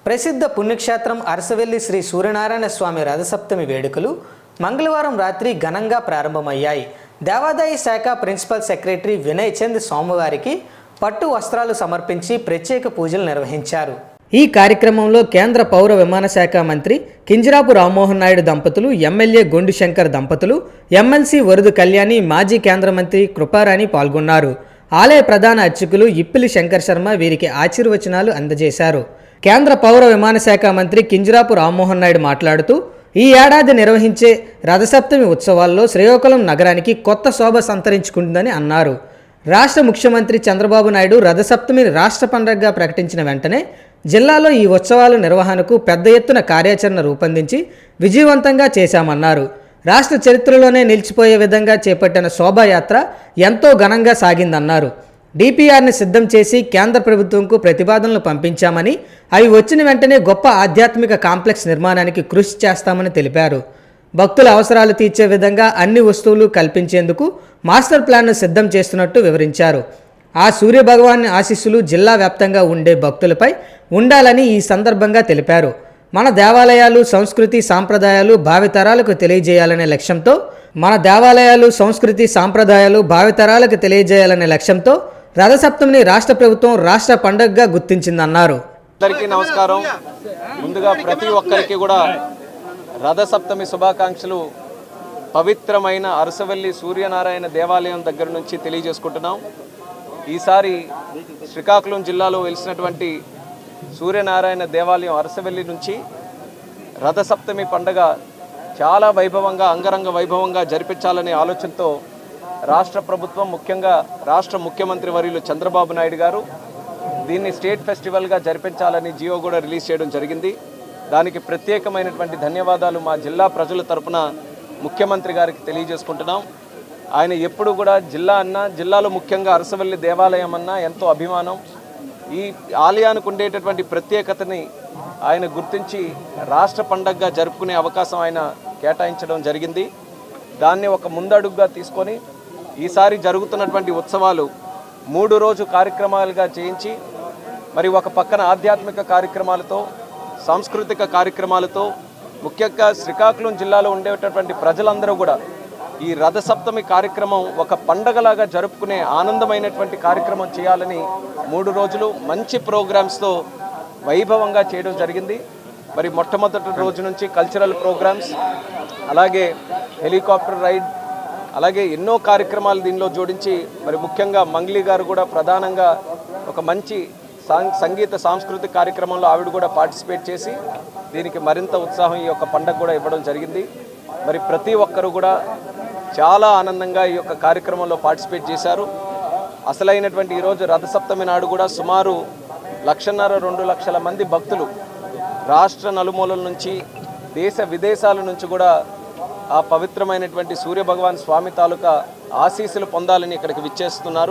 ప్రసిద్ధ పుణ్యక్షేత్రం అరసవెల్లి శ్రీ సూర్యనారాయణ స్వామి రథసప్తమి వేడుకలు మంగళవారం రాత్రి ఘనంగా ప్రారంభమయ్యాయి. దేవాదాయ శాఖ ప్రిన్సిపల్ సెక్రటరీ వినయ్ చంద్ స్వామివారికి పట్టు వస్త్రాలు సమర్పించి ప్రత్యేక పూజలు నిర్వహించారు. ఈ కార్యక్రమంలో కేంద్ర పౌర విమాన శాఖ మంత్రి కింజరాపు రామ్మోహన్ నాయుడు దంపతులు, ఎమ్మెల్యే గొండు శంకర్ దంపతులు, ఎమ్మెల్సీ వరుదు కళ్యాణి, మాజీ కేంద్ర మంత్రి కృపారాణి పాల్గొన్నారు. ఆలయ ప్రధాన అర్చకులు ఇప్పిలి శంకర్ శర్మ వీరికి ఆశీర్వచనాలు అందజేశారు. కేంద్ర పౌర విమాన శాఖ మంత్రి కింజరాపు రామ్మోహన్ నాయుడు మాట్లాడుతూ, ఈ ఏడాది నిర్వహించే రథసప్తమి ఉత్సవాల్లో శ్రీకాకుళం నగరానికి కొత్త శోభ సంతరించుకుంటుందని అన్నారు. రాష్ట్ర ముఖ్యమంత్రి చంద్రబాబు నాయుడు రథసప్తమిని రాష్ట్ర పండుగగా ప్రకటించిన వెంటనే జిల్లాలో ఈ ఉత్సవాల నిర్వహణకు పెద్ద ఎత్తున కార్యాచరణ రూపొందించి విజయవంతంగా చేశామన్నారు. రాష్ట్ర చరిత్రలోనే నిలిచిపోయే విధంగా చేపట్టిన శోభాయాత్ర ఎంతో ఘనంగా సాగిందన్నారు. డిపిఆర్ని సిద్ధం చేసి కేంద్ర ప్రభుత్వంకు ప్రతిపాదనలు పంపించామని, అవి వచ్చిన వెంటనే గొప్ప ఆధ్యాత్మిక కాంప్లెక్స్ నిర్మాణానికి కృషి చేస్తామని తెలిపారు. భక్తుల అవసరాలు తీర్చే విధంగా అన్ని వస్తువులు కల్పించేందుకు మాస్టర్ ప్లాన్ను సిద్ధం చేస్తున్నట్టు వివరించారు. ఆ సూర్యభగవాన్ ఆశీస్సులు జిల్లా వ్యాప్తంగా ఉండే భక్తులపై ఉండాలని ఈ సందర్భంగా తెలిపారు. మన దేవాలయాలు, సంస్కృతి, సాంప్రదాయాలు భావితరాలకు తెలియజేయాలనే లక్ష్యంతో రథసప్తమిని రాష్ట్ర ప్రభుత్వం రాష్ట్ర పండుగగా గుర్తించిందన్నారు. అందరికీ నమస్కారం. ముందుగా ప్రతి ఒక్కరికి కూడా రథసప్తమి శుభాకాంక్షలు పవిత్రమైన అరసవెల్లి సూర్యనారాయణ దేవాలయం దగ్గర నుంచి తెలియజేసుకుంటున్నాం. ఈసారి శ్రీకాకుళం జిల్లాలో వెలిసినటువంటి సూర్యనారాయణ దేవాలయం అరసవెల్లి నుంచి రథసప్తమి పండుగ చాలా వైభవంగా, అంగరంగ వైభవంగా జరిపించాలనే ఆలోచనతో రాష్ట్ర ప్రభుత్వం, ముఖ్యంగా రాష్ట్ర ముఖ్యమంత్రి వర్యులు చంద్రబాబు నాయుడు గారు దీన్ని స్టేట్ ఫెస్టివల్గా జరిపించాలని జియో కూడా రిలీజ్ చేయడం జరిగింది. దానికి ప్రత్యేకమైనటువంటి ధన్యవాదాలు మా జిల్లా ప్రజల తరపున ముఖ్యమంత్రి గారికి తెలియజేసుకుంటున్నాం. ఆయన ఎప్పుడు కూడా జిల్లాలో ముఖ్యంగా అరసవెల్లి దేవాలయం అన్నా ఎంతో అభిమానం. ఈ ఆలయానికి ఉండేటటువంటి ప్రత్యేకతని ఆయన గుర్తించి రాష్ట్ర పండగగా జరుపుకునే అవకాశం ఆయన కేటాయించడం జరిగింది. దాన్ని ఒక ముందడుగుగా తీసుకొని ఈసారి జరుగుతున్నటువంటి ఉత్సవాలు 3 రోజు కార్యక్రమాలుగా చేయించి, మరి ఒక పక్కన ఆధ్యాత్మిక కార్యక్రమాలతో, సాంస్కృతిక కార్యక్రమాలతో, ముఖ్యంగా శ్రీకాకుళం జిల్లాలో ఉండేటటువంటి ప్రజలందరూ కూడా ఈ రథసప్తమి కార్యక్రమం ఒక పండగలాగా జరుపుకునే ఆనందమైనటువంటి కార్యక్రమం చేయాలని 3 రోజులు మంచి ప్రోగ్రామ్స్తో వైభవంగా చేయడం జరిగింది. మరి మొట్టమొదటి రోజు నుంచి కల్చరల్ ప్రోగ్రామ్స్, అలాగే హెలికాప్టర్ రైడ్, అలాగే ఎన్నో కార్యక్రమాలు దీనిలో జోడించి, మరి ముఖ్యంగా మంగ్లీ గారు కూడా ప్రధానంగా ఒక మంచి సంగీత సాంస్కృతిక కార్యక్రమంలో ఆవిడ కూడా పార్టిసిపేట్ చేసి దీనికి మరింత ఉత్సాహం ఈ యొక్క పండగ కూడా ఇవ్వడం జరిగింది. మరి ప్రతి ఒక్కరు కూడా చాలా ఆనందంగా ఈ యొక్క కార్యక్రమంలో పార్టిసిపేట్ చేశారు. అసలైనటువంటి ఈరోజు రథసప్తమి నాడు కూడా సుమారు 1.5-2 లక్షల మంది భక్తులు రాష్ట్ర నలుమూలల నుంచి, దేశ విదేశాల నుంచి కూడా ఆ పవిత్రమైనటువంటి సూర్యభగవాన్ స్వామి తాలూకా ఆశీస్సులు పొందాలని ఇక్కడికి విచ్చేస్తున్నారు.